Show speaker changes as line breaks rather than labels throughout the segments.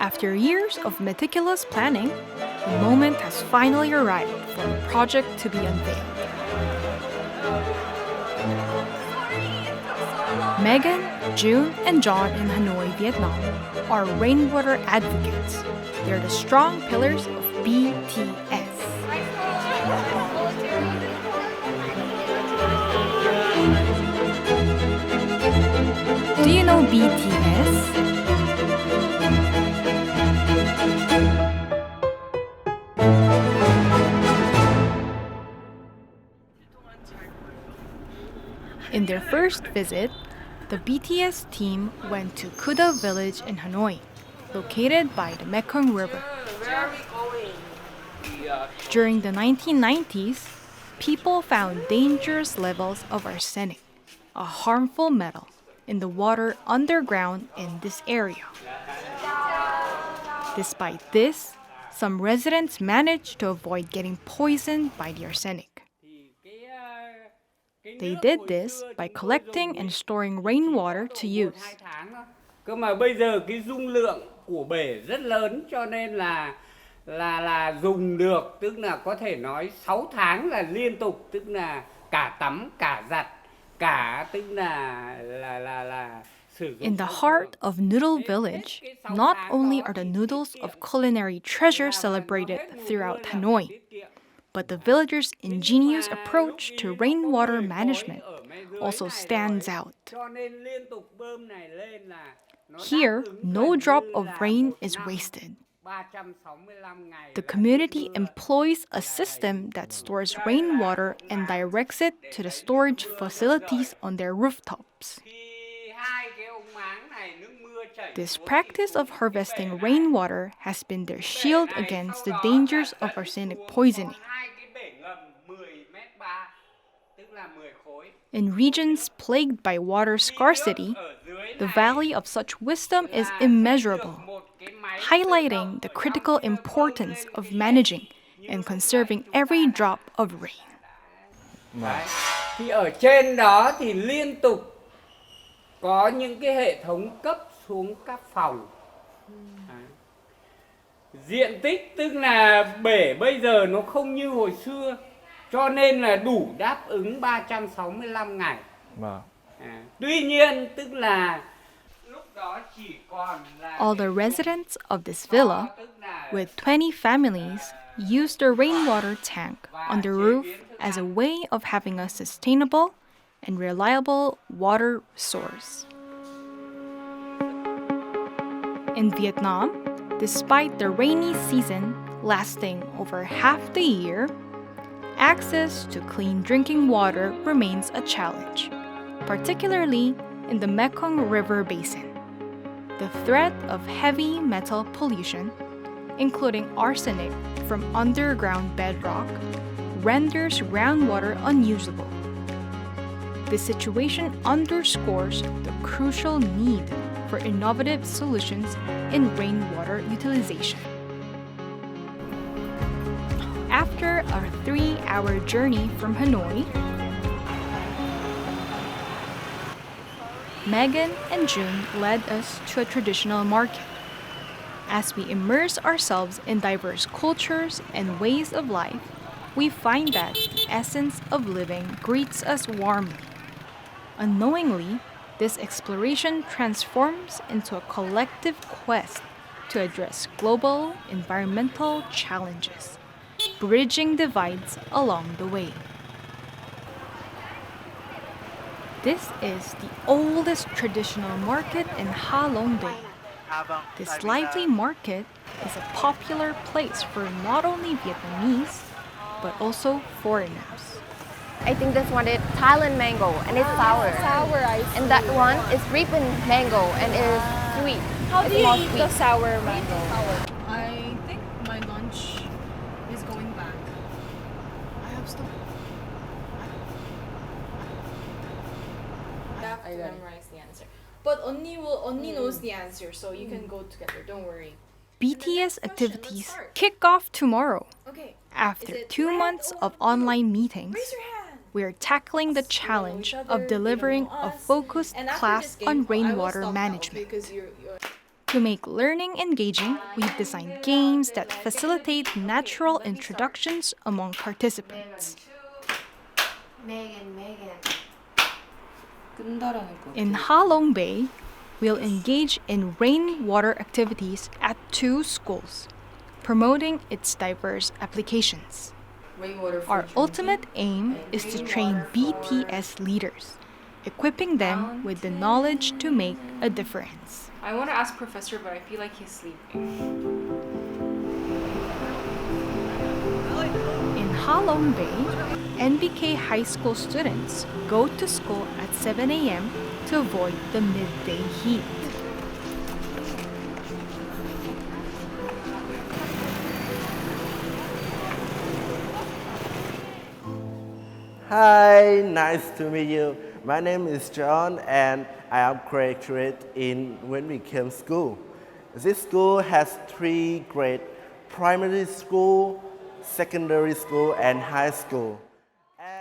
After years of meticulous planning, the moment has finally arrived for the project to be unveiled. Megan, June, and John in Hanoi, Vietnam are rainwater advocates. They're the strong pillars of BiTS. Do you know BiTS? In their first visit, the BiTS team went to Kuda village in Hanoi, located by the Mekong River. During the 1990s, people found dangerous levels of arsenic, a harmful metal, in the water underground in this area. Despite this, some residents managed to avoid getting poisoned by the arsenic. They did this by collecting and storing rainwater to use.
Cơ mà bây giờ cái dung lượng của bể rất lớn cho nên là dùng được, tức là có thể nói 6 tháng là liên tục, tức là cả tắm, cả giặt, cả tức là sử dụng.
In the heart of Noodle Village, not only are the noodles of culinary treasure celebrated throughout Hanoi, but the villagers' ingenious approach to rainwater management also stands out. Here, no drop of rain is wasted. The community employs a system that stores rainwater and directs it to the storage facilities on their rooftops. This practice of harvesting rainwater has been their shield against the dangers of arsenic poisoning. In regions plagued by water scarcity, the value of such wisdom is immeasurable, highlighting the critical importance of managing and conserving every drop of rain.
Thì ở trên đó thì liên tục có những cái hệ thống cấp xuống các phòng. Diện tích tức là bể bây giờ nó không như hồi xưa, cho nên là đủ đáp ứng 365 ngày. Tuy nhiên tức là lúc đó chỉ còn là
all the residents of this villa, with 20 families, use the rainwater tank on the roof as a way of having a sustainable and reliable water source. In Vietnam, despite the rainy season lasting over half the year, access to clean drinking water remains a challenge, particularly in the Mekong River basin. The threat of heavy metal pollution, including arsenic from underground bedrock, renders groundwater unusable. This situation underscores the crucial need for innovative solutions in rainwater utilization. After a 3-hour journey from Hanoi, Megan and June led us to a traditional market. As we immerse ourselves in diverse cultures and ways of life, we find that the essence of living greets us warmly. Unknowingly, this exploration transforms into a collective quest to address global environmental challenges, bridging divides along the way. This is the oldest traditional market in Ha Long Bay. This lively market is a popular place for not only Vietnamese, but also foreigners.
I think this one is Thailand mango and it's sour.
Sour, I see.
And that one is ripened mango and is sweet.
How
It's
do you
more
eat
sweet.
the sour mango?
I think my lunch is going back. I have stuff.
I have to memorize the answer. But Onni knows the answer, so you can go together. Don't worry.
BiTS activities kick off tomorrow.
Okay.
After
Is it
2
red
months
or
of online meetings,
Raise your hand.
we are tackling the challenge of delivering a focused
And after
class
this game,
on
I will
rainwater
stop now,
management.
because you're
To make learning engaging, we've designed games that facilitate natural introductions among participants. In Ha Long Bay, we'll engage in rainwater activities at 2 schools, promoting its diverse applications. Our ultimate aim is to train BTS leaders, equipping them with the knowledge to make a difference.
I want to ask Professor, but I feel like he's sleeping.
In Ha Long Bay, NBK High School students go to school at 7 a.m. to avoid the midday heat.
Hi, nice to meet you. My name is John and I am graduate in NBK School. This school has 3 grades: primary school, secondary school, and high school.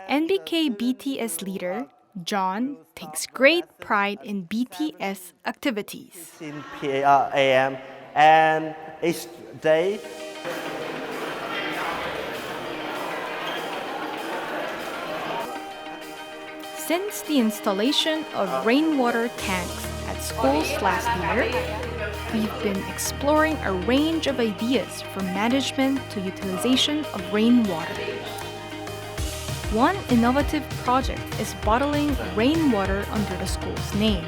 NBK BTS leader John takes great pride in BTS activities.
16 a.m. and each day.
Since the installation of rainwater tanks at schools last year, we've been exploring a range of ideas from management to utilization of rainwater. One innovative project is bottling rainwater under the school's name.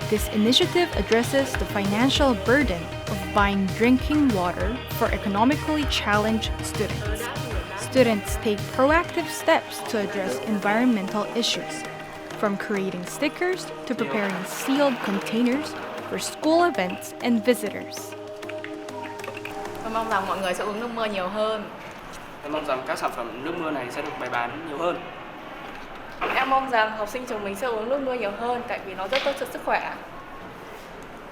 This initiative addresses the financial burden of buying drinking water for economically challenged students. Students take proactive steps to address environmental issues, from creating stickers to preparing sealed containers for school events and visitors.
Tôi mong rằng mọi người sẽ uống nước mưa nhiều hơn.
Em mong rằng các sản phẩm nước mưa này sẽ được bày bán nhiều hơn.
Em mong rằng học sinh trường mình sẽ uống nước mưa nhiều hơn tại vì nó rất tốt cho sức khỏe.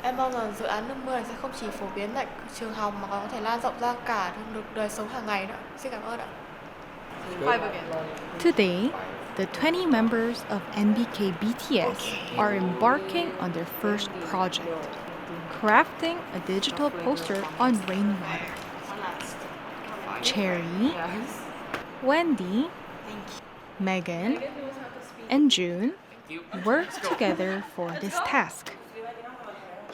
Em mong rằng dự án nước mưa này sẽ không chỉ phổ biến tại trường học mà còn có thể lan rộng ra cả được đời sống hàng ngày nữa. Xin cảm ơn ạ.
Today, the 20 members of NBK BTS are embarking on their first project, crafting a digital poster on rainwater. Cherry, Wendy, Megan, and June work together for this task.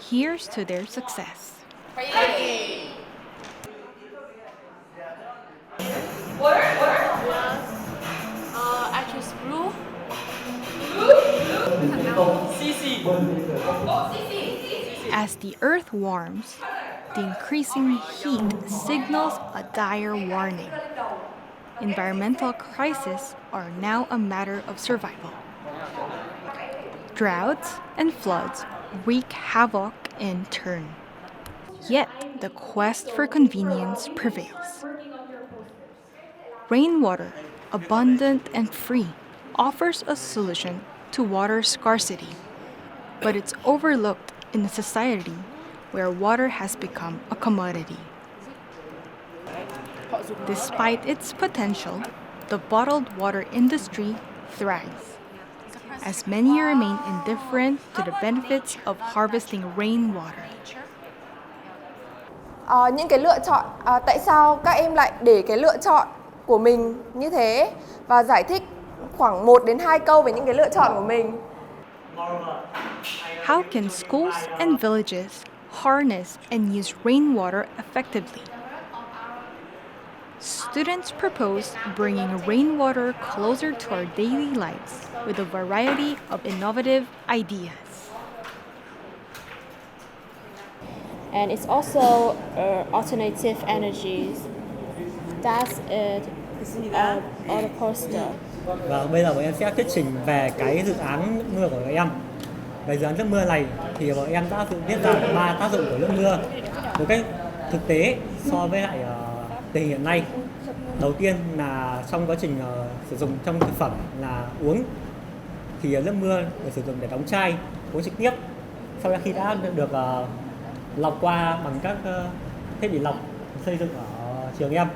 Here's to their success.
I choose blue.
As the earth warms, the increasing heat signals a dire warning. Environmental crises are now a matter of survival. Droughts and floods wreak havoc in turn. Yet the quest for convenience prevails. Rainwater, abundant and free, offers a solution to water scarcity, but it's overlooked in a society where water has become a commodity. Despite its potential, the bottled water industry thrives, as many remain indifferent to the benefits of harvesting rainwater.
Những cái lựa chọn, tại sao các em lại để cái lựa chọn của mình như thế và giải thích khoảng 1 đến 2 câu về những cái lựa chọn của mình.
How can schools and villages harness and use rainwater effectively? Students propose bringing rainwater closer to our daily lives with a variety of innovative ideas.
And it's also alternative energies. That's it on the poster.
Và bây giờ bọn em sẽ thuyết trình về cái dự án nước mưa của bọn em. Về dự án nước mưa này thì bọn em đã viết ra 3 tác dụng của nước mưa một cách thực tế so với lại tình hiện nay. Đầu tiên là trong quá trình sử dụng trong thực phẩm là uống thì nước mưa được sử dụng để đóng chai uống trực tiếp. Sau khi đã được lọc qua bằng các thiết bị lọc xây dựng ở trường em.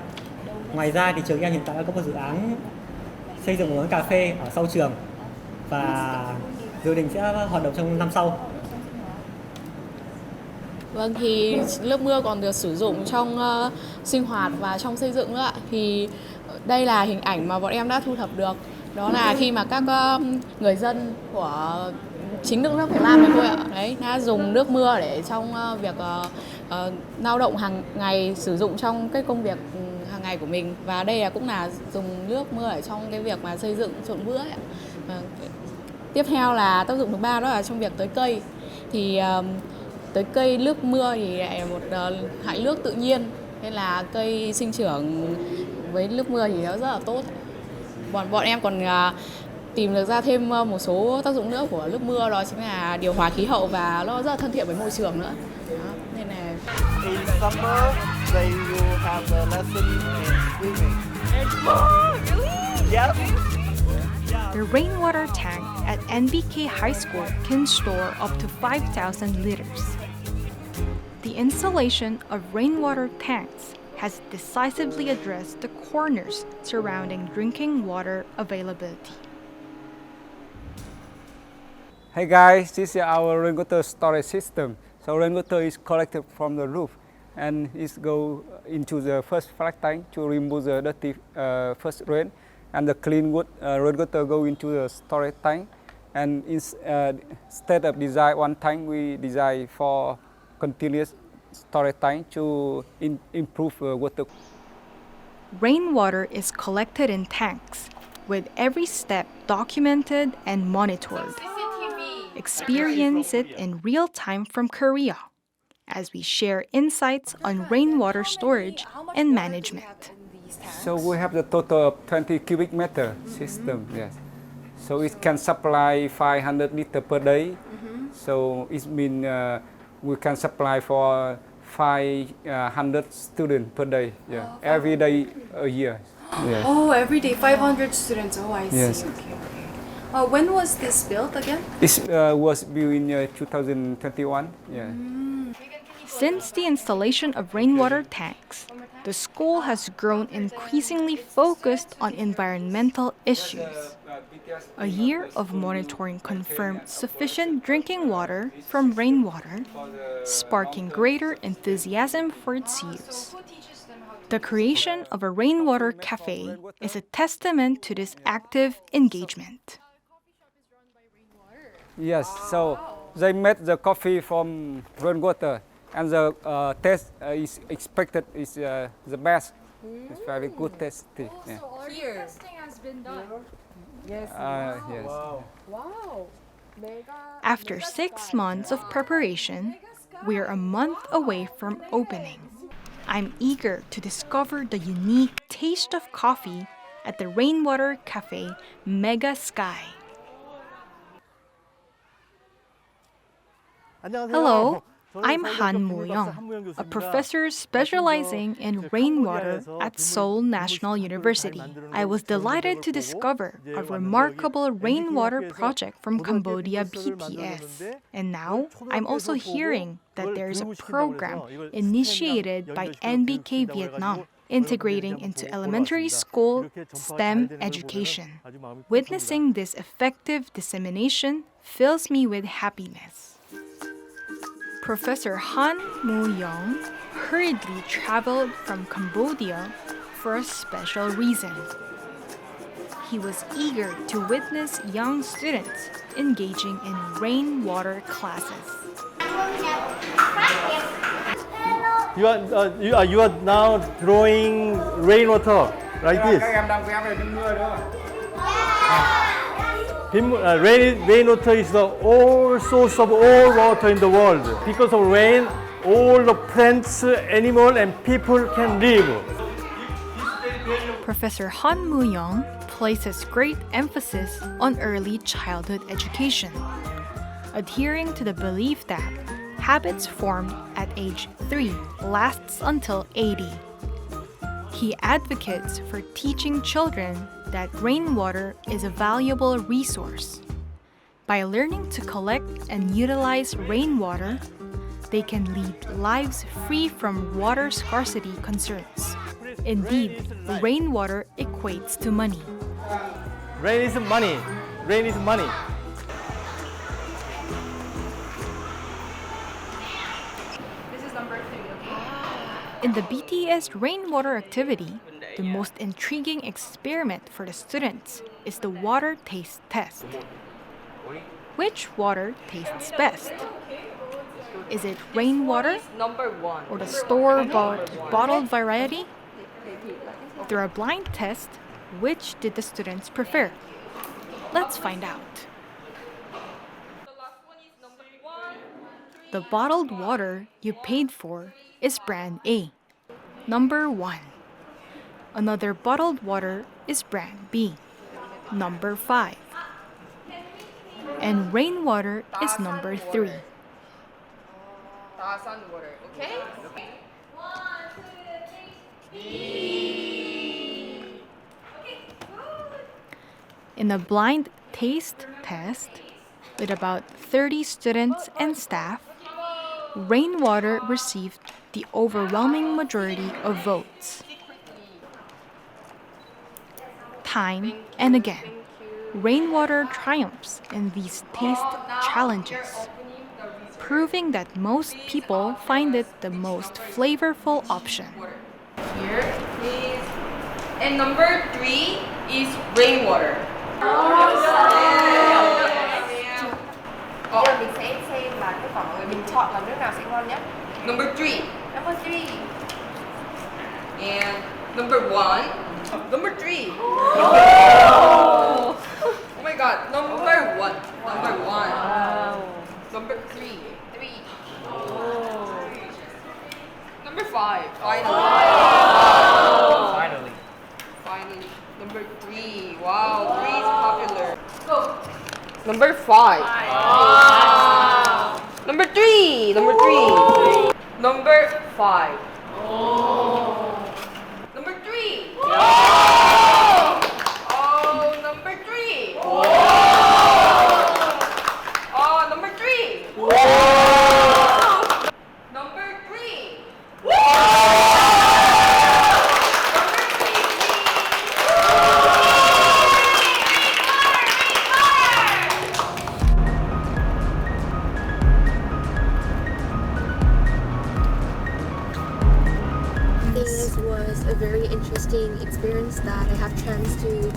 Ngoài ra thì trường em hiện tại đã có một dự án xây dựng một quán cà phê ở sau trường và dự định sẽ hoạt động trong năm sau.
Vâng, thì nước mưa còn được sử dụng trong sinh hoạt và trong xây dựng nữa ạ. Thì đây là hình ảnh mà bọn em đã thu thập được. Đó là khi mà các người dân của chính nước nước Việt Nam này thôi ạ, đấy đã dùng nước mưa để trong việc lao động hàng ngày, sử dụng trong cái công việc hàng ngày của mình, và đây cũng là dùng nước mưa ở trong cái việc mà xây dựng trộn bữa ấy ạ. Tiếp theo là tác dụng thứ ba, đó là trong việc tưới cây. Thì tưới cây nước mưa thì lại là một hại nước tự nhiên, nên là cây sinh trưởng với nước mưa thì nó rất là tốt. Bọn em còn tìm được ra thêm một số tác dụng nữa của nước mưa, đó chính là điều hòa khí hậu và nó rất là thân thiện với môi trường nữa. Đó, nên là
In summer, they will have a lesson in swimming. Yes.
The rainwater tank at NBK High School can store up to 5,000 liters. The installation of rainwater tanks has decisively addressed the corners surrounding drinking water availability.
Hey guys, this is our rainwater storage system. So rainwater is collected from the roof and it go into the first flat tank to remove the dirty first rain, and the clean rainwater go into the storage tank. And instead of design one tank, we design for continuous storage tank to improve water.
Rainwater is collected in tanks, with every step documented and monitored. Experience it in real time from Korea as we share insights on rainwater storage and management.
So we have the total of 20 cubic meter system, yes. So it can supply 500 liters per day. So it means we can supply for 500 students per day, yeah. Every day a year. Yes.
Oh, every day 500 students. Oh, I see.
Yes.
Okay. When was this built again?
This was built in 2021. Yeah.
Since the installation of rainwater tanks, the school has grown increasingly focused on environmental issues. A year of monitoring confirmed sufficient drinking water from rainwater, sparking greater enthusiasm for its use. The creation of a rainwater cafe is a testament to this active engagement.
Yes, so they made the coffee from rainwater, and the taste is expected is the best. It's very good tasty. Yeah.
Testing has been done.
Yes.
Wow.
After 6 months of preparation, we're a month away from opening. I'm eager to discover the unique taste of coffee at the Rainwater Cafe Mega Sky. Hello, I'm Han Mo-young, a professor specializing in rainwater at Seoul National University. I was delighted to discover a remarkable rainwater project from Cambodia, BiTS. And now, I'm also hearing that there is a program initiated by NBK Vietnam, integrating into elementary school STEM education. Witnessing this effective dissemination fills me with happiness. Professor Han Mo-young hurriedly traveled from Cambodia for a special reason. He was eager to witness young students engaging in rainwater classes.
You are now drawing rainwater like this. Rainwater is the all source of all water in the world. Because of rain, all the plants, animals, and people can live.
Professor Han Mo-young places great emphasis on early childhood education, adhering to the belief that habits formed at age 3 lasts until 80. He advocates for teaching children that rainwater is a valuable resource. By learning to collect and utilize rainwater, they can lead lives free from water scarcity concerns. Indeed, rainwater equates to money.
Rain is money. Rain is money.
In the BTS rainwater activity, the most intriguing experiment for the students is the water taste test. Which water tastes best? Is it rainwater or the store-bought bottled variety? Through a blind test, which did the students prefer? Let's find out. The bottled water you paid for is brand A, number 1. Another bottled water is brand B, number 5. And rainwater is number 3.
Okay?
In a blind taste test, with about 30 students and staff, rainwater received the overwhelming majority of votes. Time and again, rainwater triumphs in these taste challenges, proving that most people find it the most flavorful option.
Here is, and number 3 is rainwater. Giờ mình sẽ xem là tất cả mọi người bình chọn là nước nào sẽ ngon nhất. Number 3. Number 3. And number 1. Number 3. Oh my god, number 1. Number 1. Wow. Number 3. 3. Oh. Number 5. Finally.
Wow.
Finally. Number 3. Wow, 3 is popular. Go. Number 5. Wow. Number 3. Number 3. Number 5. Oh. Number 3. Oh. Oh, number 3. Oh. Oh, number 3. Oh. Number 3.
This was a very interesting experience that I have chance to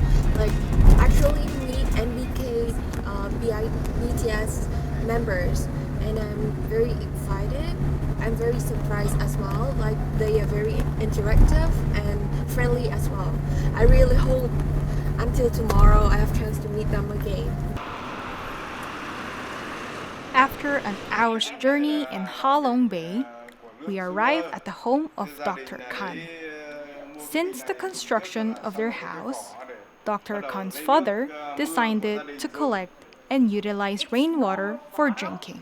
actually meet NBK BiTS members, and I'm very excited. I'm very surprised as well. They are very interactive and friendly as well. I really hope until tomorrow I have chance to meet them again.
After an hour's journey in Ha Long Bay, we arrive at the home of Dr. Khan. Since the construction of their house, Dr. Khan's father decided to collect and utilize rainwater for drinking.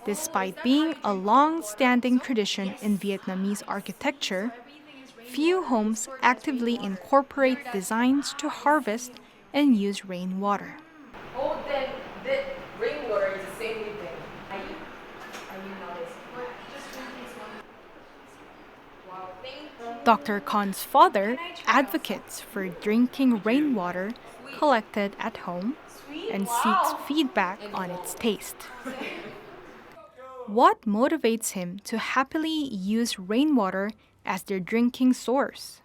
Despite being a long-standing tradition in Vietnamese architecture, few homes actively incorporate designs to harvest and use rainwater.
Oh, then the rainwater is the same thing. I noticed. Wow, thank you.
Dr. Khan's father advocates for drinking rainwater collected at home and seeks feedback on its taste. What motivates him to happily use rainwater as their drinking source?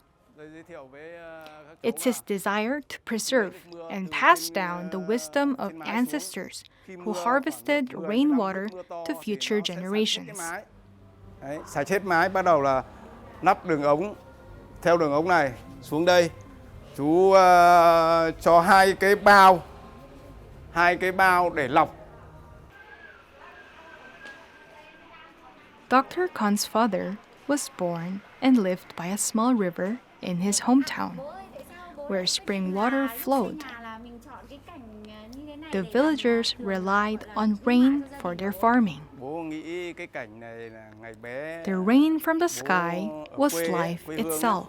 It's his desire to preserve and pass down the wisdom of ancestors who harvested rainwater to future generations.
Xả chết mái bắt đầu là nắp đường ống, theo đường ống này xuống đây. Chú cho hai cái bao để lọc.
Dr. Khan's father was born and lived by a small river in his hometown, where spring water flowed. The villagers relied on rain for their farming. The rain from the sky was life itself.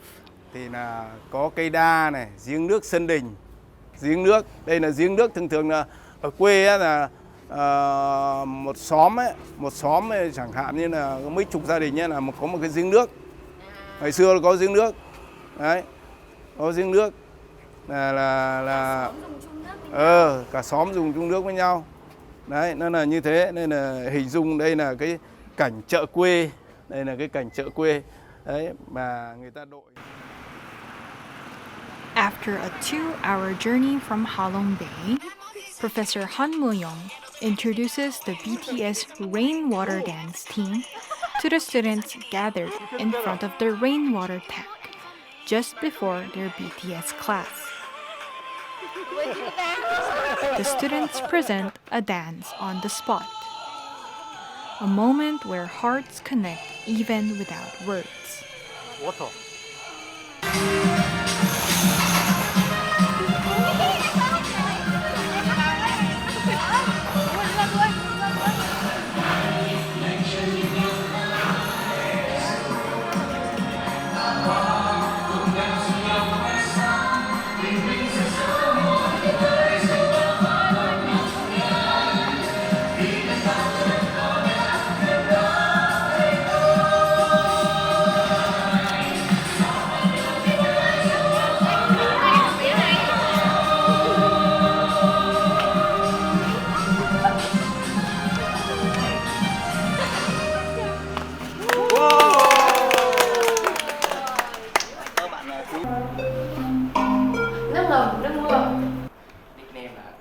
Thì là có cây đa này, giếng nước sân đình, giếng nước. Đây là giếng nước thường là ở quê là một xóm ấy, chẳng hạn như là mấy chục gia đình nhé, là có một cái giếng nước. Ngày xưa có giếng nước, đấy, có giếng nước là cả xóm dùng chung nước với nhau. Đấy, nó là như thế, nên là hình dung đây là cái cảnh chợ quê, đây là cái cảnh chợ quê. Đấy mà người ta đội.
After a 2-hour journey from Halong Bay, Professor Han Mo-young introduces the BTS rainwater dance team to the students gathered in front of the rainwater tank just before their BTS class. The students present a dance on the spot, a moment where hearts connect even without words.
Water.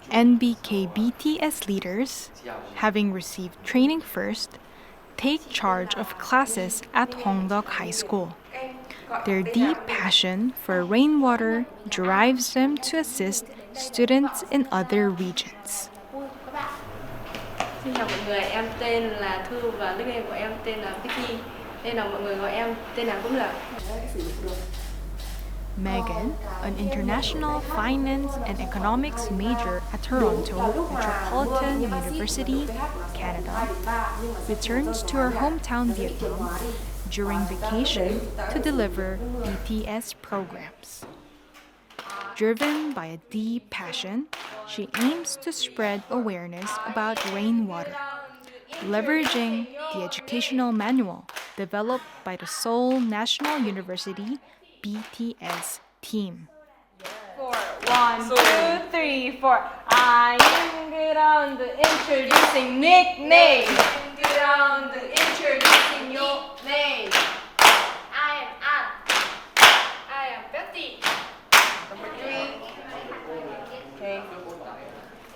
NBK BTS leaders, having received training first, take charge of classes at Hongdeok High School. Their deep passion for rainwater drives them to assist students in other regions.
Xin chào mọi người, em tên là Thư và nickname của em tên là Vicky. Nên là mọi người gọi em tên là cũng được.
Megan, an international finance and economics major at Toronto Metropolitan University, Canada, returns to her hometown Vietnam during vacation to deliver BTS programs. Driven by a deep passion, she aims to spread awareness about rainwater, leveraging the educational manual developed by the Seoul National University BTS team.
4, 1, 2, 3, 4. I am good on the introducing nickname. Good on the introducing your name. I am Anne. I am Betty. Number 3. Okay.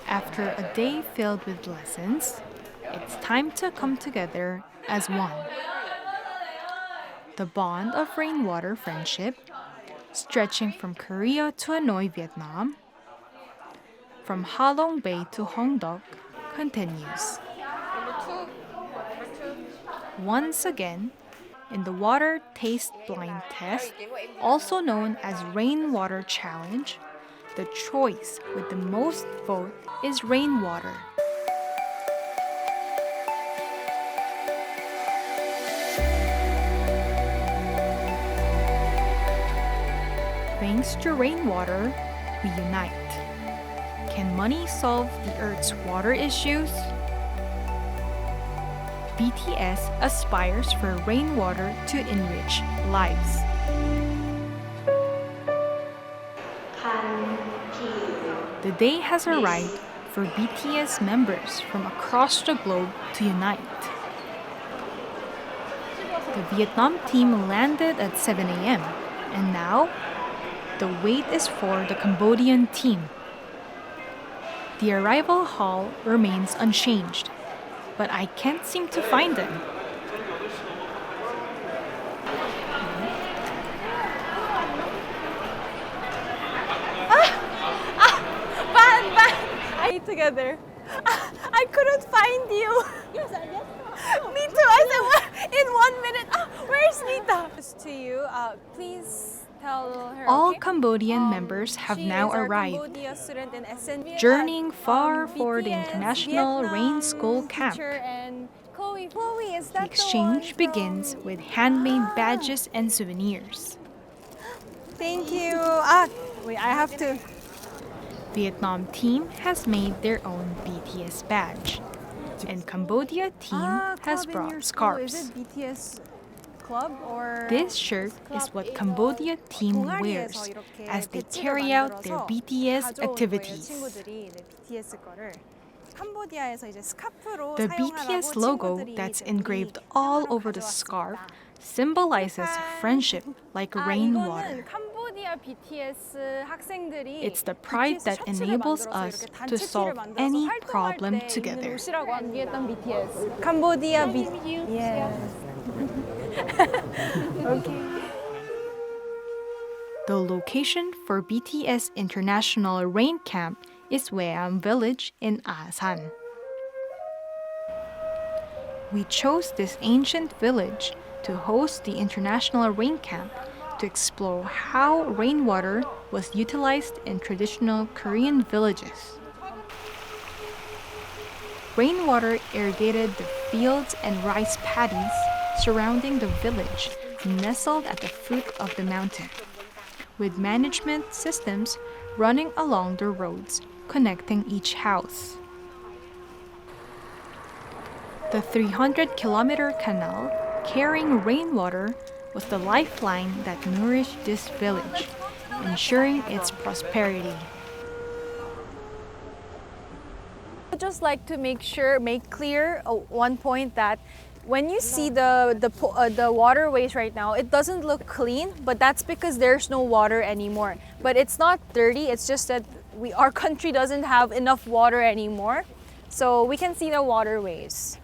After a day filled with lessons, it's time to come together as one. The bond of rainwater friendship, stretching from Korea to Hanoi, Vietnam, from Halong Bay to Hongdeok, continues. Once again, in the water taste blind test, also known as Rainwater Challenge, the choice with the most vote is rainwater. Thanks to rainwater, we unite. Can money solve the Earth's water issues? BTS aspires for rainwater to enrich lives. The day has arrived for BTS members from across the globe to unite. The Vietnam team landed at 7 a.m. and now the wait is for the Cambodian team. The arrival hall remains unchanged, but I can't seem to find them.
Together. I couldn't find you. Yes, me too. I said, what? In 1 minute. Where's Nita? To you, please tell her.
All
okay?
Cambodian members have now arrived, journeying far for the International Rain School camp. The exchange begins with handmade badges and souvenirs.
Thank you. Wait, I have to.
Vietnam team has made their own BTS badge, and Cambodia team has brought scarves.
Is it BTS club or?
This shirt is what Cambodia team wears as they carry out their BTS activities. The BTS logo that's engraved all over the scarf symbolizes friendship like rainwater.
캄보디아 BTS 학생들이
It's the pride
BTS
that
셔츠를
enables
만들어서
us
이렇게
to solve
단체티를 만들어서
any
활동할
problem
때
together.
입는 옷이라고 한비했던 BTS. 캄보디아 BTS. Yes. Okay.
The location for BTS International Rain Camp is Weam Village in Asan. We chose this ancient village to host the International Rain Camp to explore how rainwater was utilized in traditional Korean villages. Rainwater irrigated the fields and rice paddies surrounding the village, nestled at the foot of the mountain, with management systems running along the roads connecting each house. The 300-kilometer canal carrying rainwater was the lifeline that nourished this village, ensuring its prosperity.
I'd just like to make clear one point that when you see the waterways right now, it doesn't look clean, but that's because there's no water anymore. But it's not dirty, it's just that our country doesn't have enough water anymore. So we can see the waterways.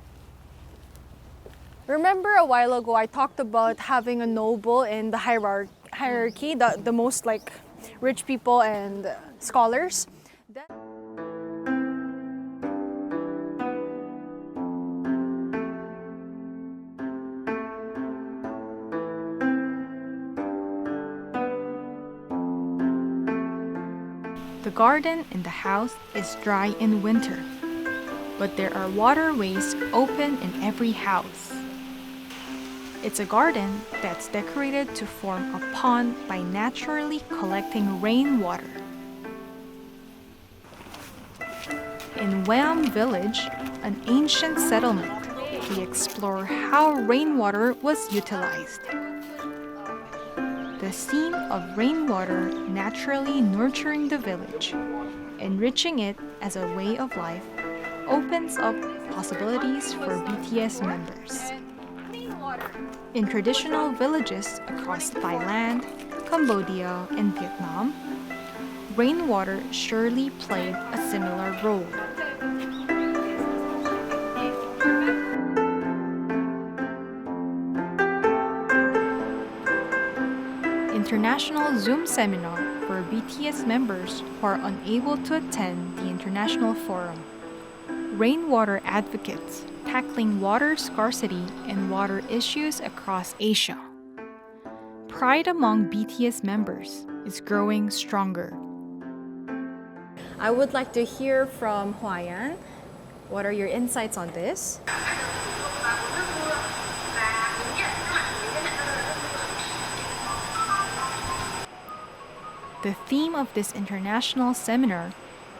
Remember a while ago I talked about having a noble in the hierarchy, the most like rich people and scholars.
The garden in the house is dry in winter, but there are waterways open in every house. It's a garden that's decorated to form a pond by naturally collecting rainwater. In Weam Village, an ancient settlement, we explore how rainwater was utilized. The scene of rainwater naturally nurturing the village, enriching it as a way of life, opens up possibilities for BTS members. In traditional villages across Thailand, Cambodia, and Vietnam, rainwater surely played a similar role. International Zoom seminar for BTS members who are unable to attend the international forum. Rainwater advocates tackling water scarcity and water issues across Asia. Pride among BTS members is growing stronger.
I would like to hear from Hwayan. What are your insights on this?
The theme of this international seminar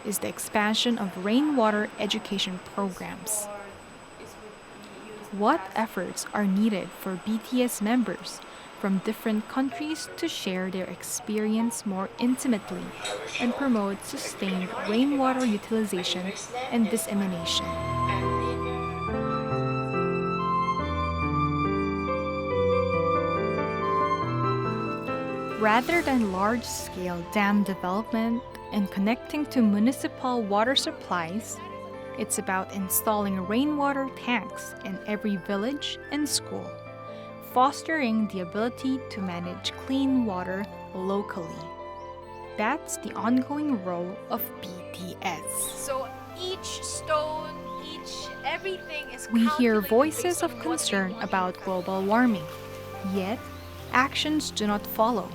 is the expansion of rainwater education programs. What efforts are needed for BTS members from different countries to share their experience more intimately and promote sustained rainwater utilization and dissemination? Rather than large-scale dam development and connecting to municipal water supplies, it's about installing rainwater tanks in every village and school, fostering the ability to manage clean water locally. That's the ongoing role of BTS.
So each stone, everything is
We hear
calculated
voices
based
of
on what
concern
they want
about
to
global warming, yet actions do not follow.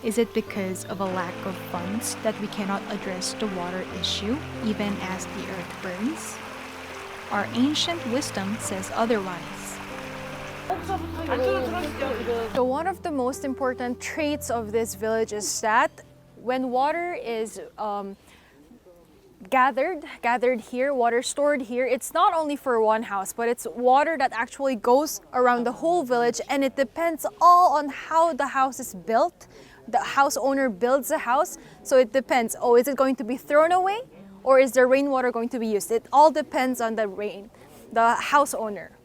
Is it because of a lack of funds that we cannot address the water issue even as the earth burns? Our ancient wisdom says otherwise.
So one of the most important traits of this village is that when water is gathered here, water stored here, it's not only for one house, but it's water that actually goes around the whole village, and it depends all on how the house is built. The house owner builds the house, so it depends. Oh, is it going to be thrown away, or is the rainwater going to be used? It all depends on the house owner.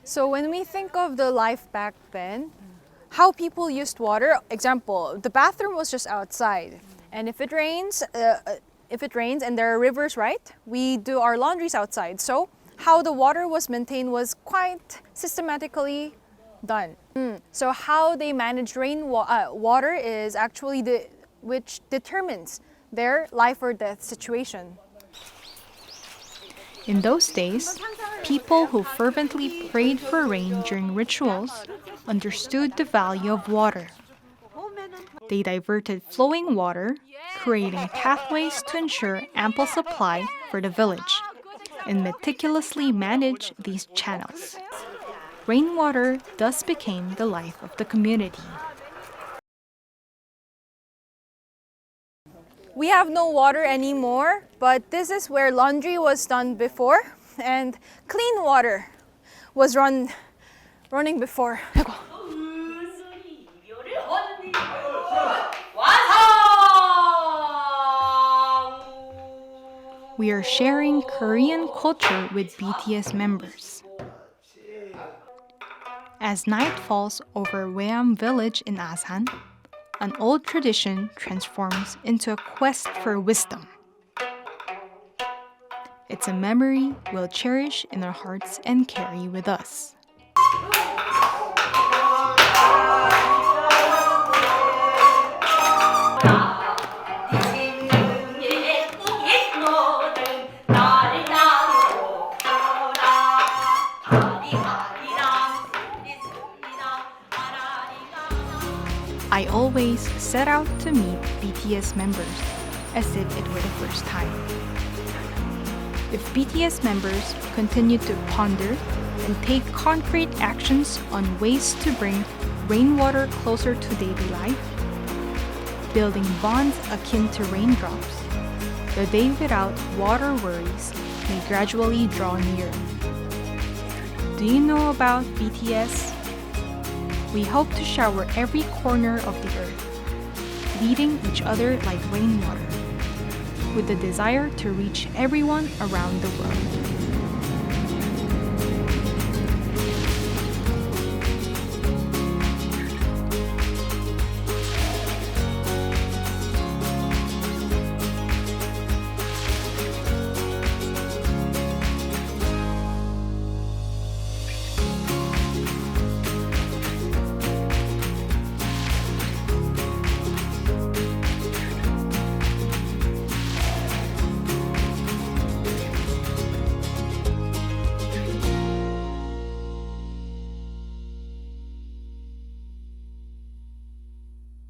So when we think of the life back then, how people used water, example, the bathroom was just outside. And if it rains and there are rivers, right? We do our laundries outside. So how the water was maintained was quite systematically done. So how they manage water is actually which determines their life or death situation.
In those days, people who fervently prayed for rain during rituals understood the value of water. They diverted flowing water, creating pathways to ensure ample supply for the village, and meticulously managed these channels. Rainwater thus became the life of the community.
We have no water anymore, but this is where laundry was done before and clean water was running before.
We are sharing Korean culture with BTS members. As night falls over Weam village in Asan, an old tradition transforms into a quest for wisdom. It's a memory we'll cherish in our hearts and carry with us. I always set out to meet BTS members as if it were the first time. If BTS members continue to ponder and take concrete actions on ways to bring rainwater closer to daily life, building bonds akin to raindrops, the day without water worries may gradually draw near. Do you know about BTS? We hope to shower every corner of the earth, leading each other like rainwater, with the desire to reach everyone around the world.